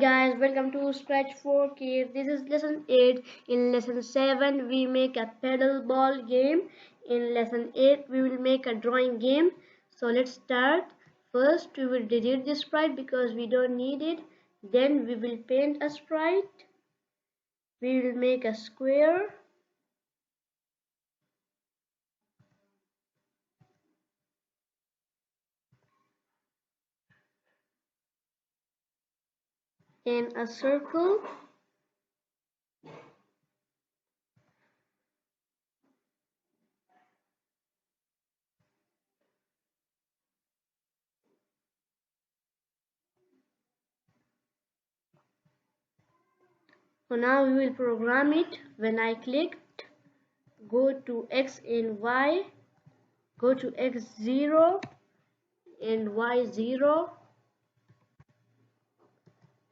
guys, welcome to Scratch 4 Kids. This is lesson 8. In lesson 7 we make a pedal ball game. In lesson 8 we will make a drawing game. So let's start. First we will delete this sprite because we don't need it. Then we will paint a sprite. We will make a square. And a circle. So now we will program it. When I clicked, go to X and Y, go to X0 and Y0,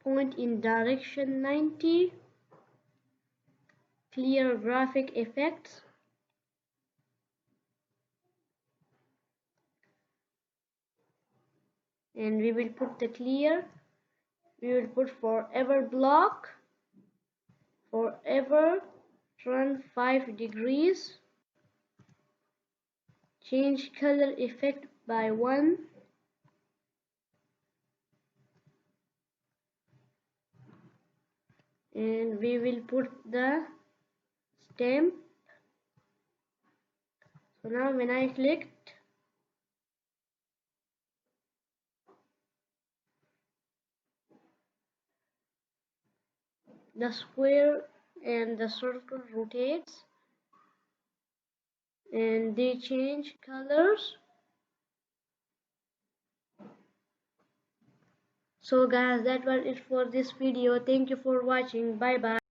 point in direction 90, clear graphic effects, and we will put the clear. We will put forever block, forever turn 5 degrees, change color effect by 1, and we will put the stamp. So now when I clicked, the square and the circle rotates and they change colors. So guys, that was it for this video. Thank you for watching. Bye bye.